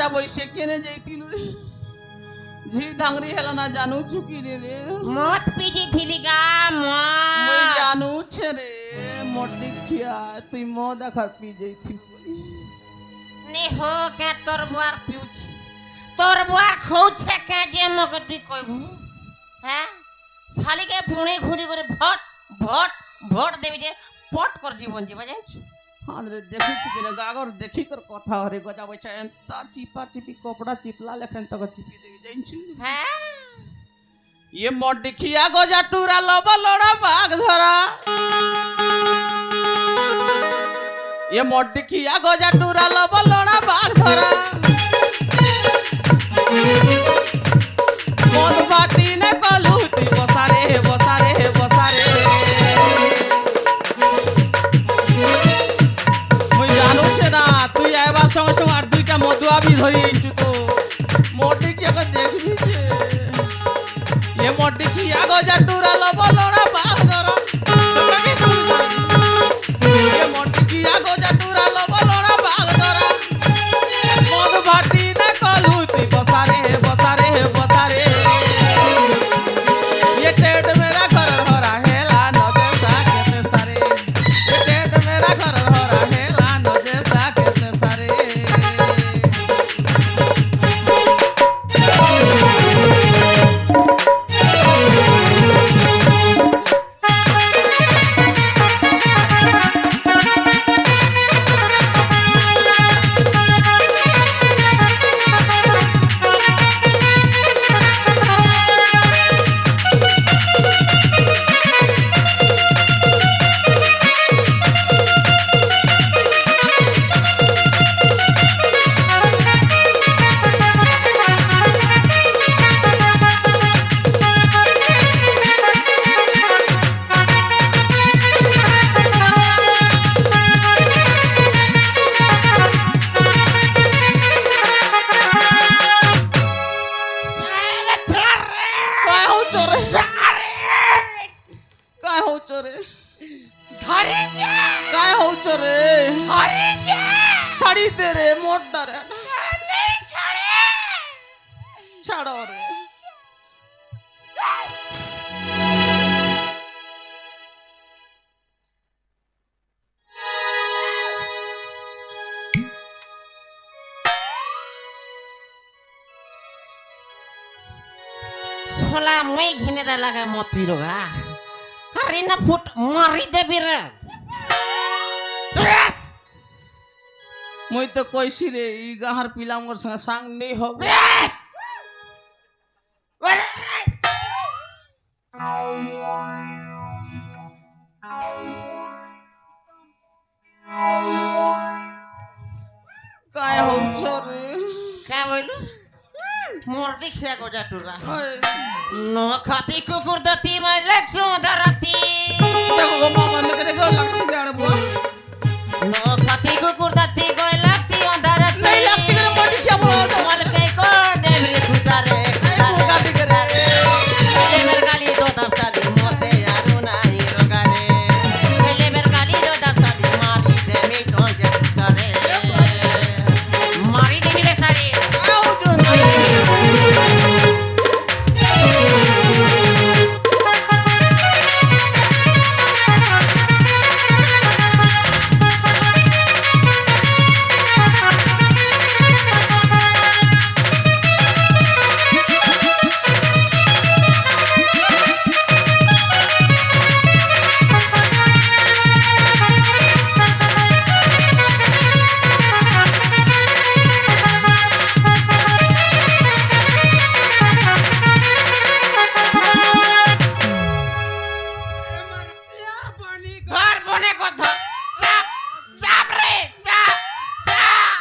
গজা বইসে কেনে যাইতিলু রে ঝি ধাংরি হেলা না জানু চুকি রে রে মত পিজি থিলি গা মই মত জানু ছেরে মোটি খিয়া তুই মো দেখা পি যাইতিলু বলি নে হো কে তোর বুয়ার পিউছি তোর বুয়ার খৌছে কে যে মকে তুই কইবু হ্যাঁ শালিকে পুনে ঘুরি করে ভট ভট ভট দেবি যে পট কর জীবন জীবা জানছু আরে দেখি কি না গাগর দেখি তোর কথা হরে গজা বইছা এন্তা চিপা চিপি কপড়া চিপলা লেখেন তক চিপি দেবি জানছু হ্যাঁ ये मोटी खिया गजा टूरा लबा लोड़ा बाघ धरा ये मोटी खिया गजा टूरा लबा लोड़ा बाघ धरा मद बाटी ने कलुती बसारे बसारे बसारे मुई जानू छे ना तुई आइबा संग संग आर दुईटा मदुआ भी धरी आइछु तो मोटी खिया के देखबी जे ये मोटी खिया गजा टूरा लबा लोड़ा बाघ धरा तो कभी सुन ये मोटी खिया गजा टूरा लबा लोड़ा बाघ धरा मद बाटी ने कलुती बसारे बसारे बसारे ये टेट मेरा घर हरा हेला नजे साके सारे ये टेट मेरा घर हरा हेला नजे साके सारे काय हो चोरे काय हो चोरे ধরে যা काय हो चोरे ধরে যা ছাড়ি দে রে মোটটা রে নেই ছাড়ে ছাড়ো রে সোলা মই ঘিনে দা লাগা মতি রোগা আরে না ফুট মারি দেবি রে মুই তো কইছি রে ই গাহার পিলামর সঙ্গে সাং নেই হবে काय हो चोरे কে বইলু মোর দেখিয়া গজা টুরা ওই নো খাতি কুকুর দতি মই লেখছো ধরতি দেখো গো মামা লগে রে গো লাগছি বেড় বুয়া নো খাতি কুকুর দতি গই লাগতি অন্ধরতি নাই লাগতি করে মোটি ছিয়া বড় তোমার কে কো দেবরি খুদারে গাদি করে পেলে মের গালি দো দর্শালি মতে আরু নাই রোগারে পেলে মের গালি দো দর্শালি মারি দে মিটো যে করে মারি দিবি বেসারি আউ চোরে ধর বনে কর ধর চাপ চাপ রে চাপ চাপ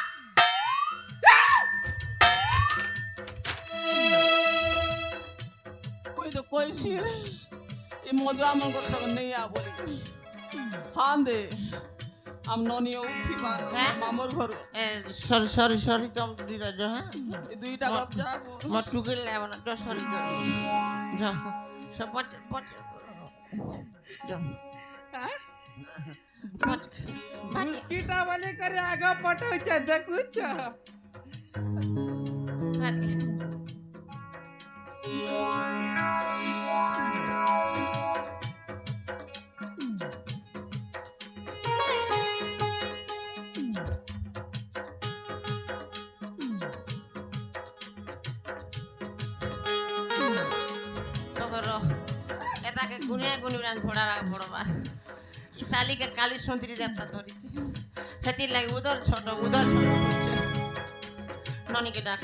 कोई तो कोई सी रे ये मधुआ मन को सब नहीं आ बोली हां दे हम नोनी उठी बार हैं? मामर घर সরি সরি সরি কম দিরা যা হ্যাঁ ये दुईटा गप जा মটুকে লেব না তো সরি যা সব পচ পচ যা पच बिस्किटा वाले करे आगा पटवच्या जगूच আজকে এটাকে গুনিয়া গুনিয়া ফোড়াবা পড়বা ই শালিকে কালি সুন্দরী দেবতা ধরিছে সেটির লাগে উদর ছোট করছে ননিকে ডাক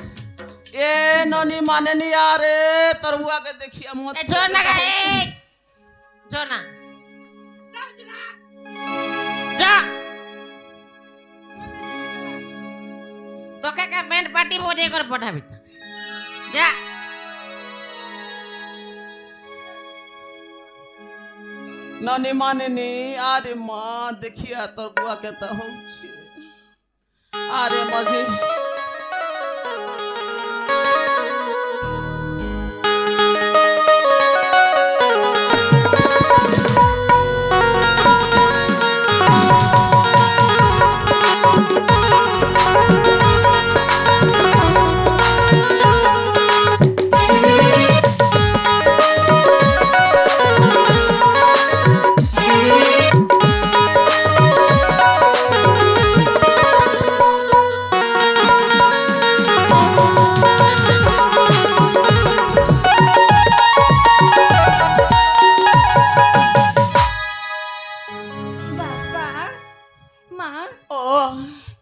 এ ননি মানে নি আরে তোর বুয়াকে দেখিয়া মত এ জোর না গায়ে জোর না যা তোকে কা ব্যান্ড পার্টি বজে করে পাঠাবি তো যা ননি মানে নি আরে মা দেখিয়া তোর বুয়াকে তো হচ্ছে আরে মজি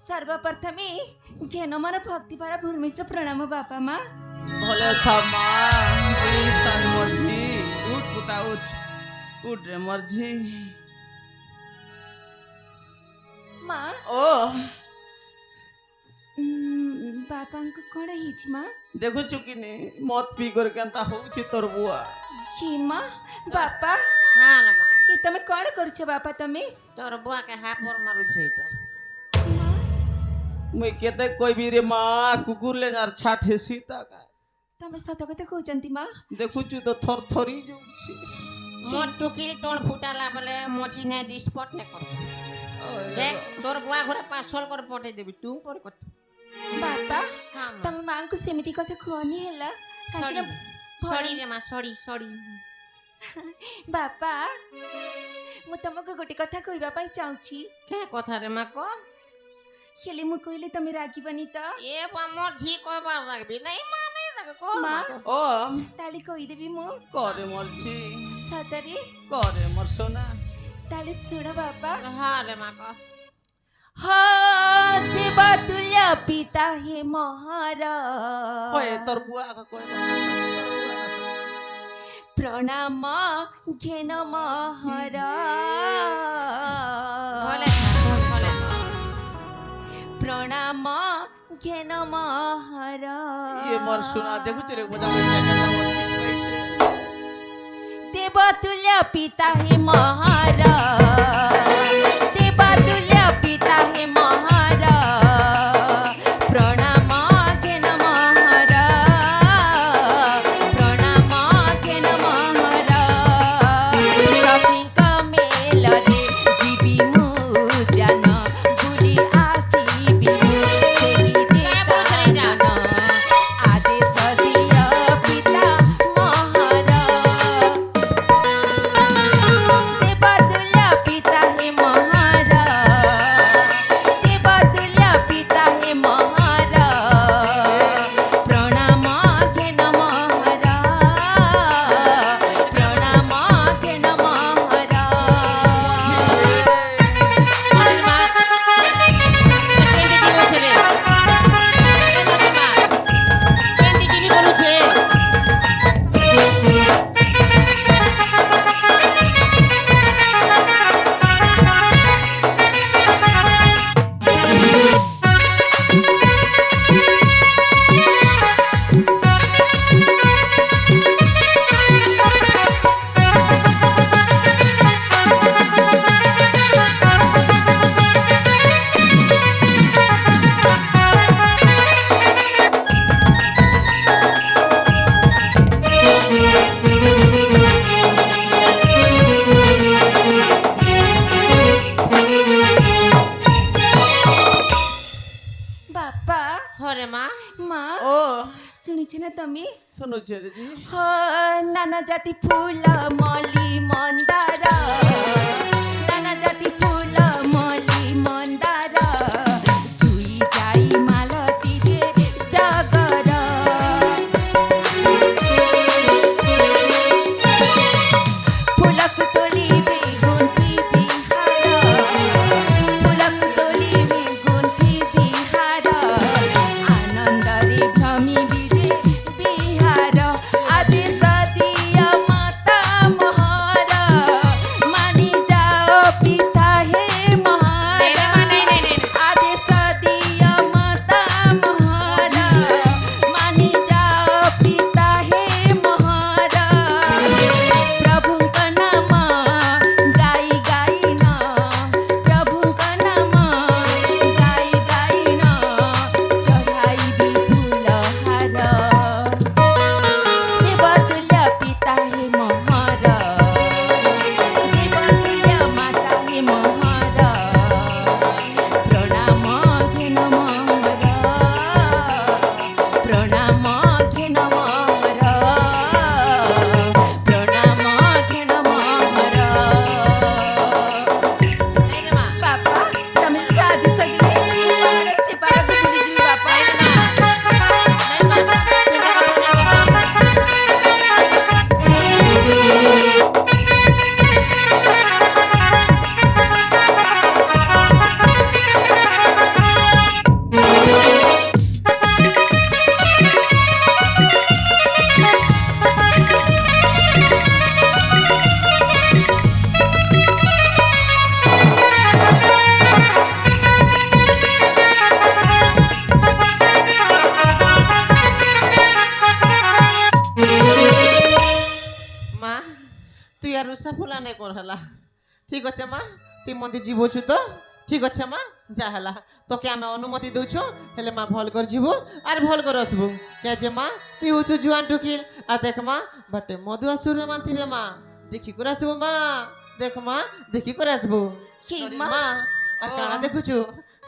सर्वप्रथमे घेन मन भक्तिभार भूमिष्ठ प्रणाम बापा माँ भले था माँ बोली तार मर्जी उठ पुता उठ रे मर्जी माँ ओ बापा को कौन है माँ देखो चुकी नहीं मत पी कर केंता होउछि तोर बुआ की माँ बापा हाँ ना माँ ये तमे कौन करछ बापा तमे तोर बुआ के हाथ पर मारू छै तो मुई केते कोई भी रे माँ कुकुर ले जार छाट है सीता का तमे सत कथा कहउचंती माँ देखु छु तो थर थरी जाउछि मोर टुकिल टोन फुटाला बोले मोची ने डिस्पॉट ने कर देख तोर बुआ घरे पार्सल कर पठे देबी तू पर कत बापा हां तमे मां को सेमिति कथा कहनी हैला सॉरी सॉरी रे माँ सॉरी बापा मु तमको गोटे कथा कहबा पई चाहूची के कथा रे माँ को खेले मु कहले तमे रागी बनी त ए बा मोर झी को बार लागबी नहीं माने लगे को माँ ओ ताली कहि देबी मु करे मर्जी सतरी करे मर सोना ताली सुन बापा हां रे माँ को हा देवा तुल्य पिता हे महारा ओए तोर बुआ का कोई प्रणाम घेन महारा बोले प्रणाम घेन महारा ये मर सुना देखु चले बजा पैसा करता मर्जी कहै छै देवतुल्य पिता हे महारा देवतुल्य पिता हे महारा प्रणाम घेन महारा प्रणाम घेन महारा सखी का मेल दे जीवी मु जान भूली आसी बिमु सेही दे आदे सदिया पिता महारा देवतुल्य पिता हे महारा মা ও শুনিছ না তুমি শুনুছে রে জি হ নানা জাতি ফুল মলি মন্দার নানা জাতি ফুল মলি মন্দার জুই যাই মালতী রে ডগর ফুলক তোলিবে গুন্থি বিহার ফুলক তোলিবে গুন্থি বিহার আনন্দরে ভ্রমি বিজে বিহার আদি সদিয়া মাতা মহার মানি যাও পিতা হে মহার আদি সদিয়া মাতা মহার মানি যাও পিতা হে মহার प्रभुका नाम गाई गाई न प्रभुका नाम गाई गाई न चढ़ाई फूल हार देवतुल्य पिता हे महर देवतुल्य माता हे महर प्रणाम घेन महर प्रणाम घेन महर प्रणाम घेन महर बापा तमे साधी सगळे पारसे पारक भुलीजी बापा মা তুই আর রুষা ফুলা নাই কর হেলা ঠিক আছে মা তুই মন্দির ଯିବୁଛୁ তো ঠিক আছে মা যা হেলা তোকে আমি অনুমতি দଉଛୁ হেলে মা ভাল করে ଯିବୁ আর ভাল করে আসবু কে যে মা তুই হচ্ছু জুয়ান টুকিল আর দেখ মা বাটে মধু আসুর মানতিবে মা দেখি করে আসবু মা দেখ মা দেখি করে আসবু কি ননির মা? মা আর কানা দেখুছু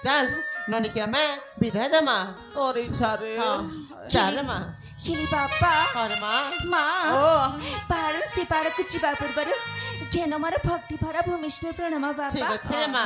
চল ননিকে আমি বিদায় দে মা তোর ইচ্ছা রে হ্যাঁ চল রে মা খেলি বাপা আর মা মা ও ପାରସି ପାରକୁ ଯିବା ପୂର୍ବରୁ ଘେନ ମୋର ଭକ୍ତି ଭରା ଭୂମିଷ୍ଠ ପ୍ରଣାମ ঠিক ବାପା আছে মା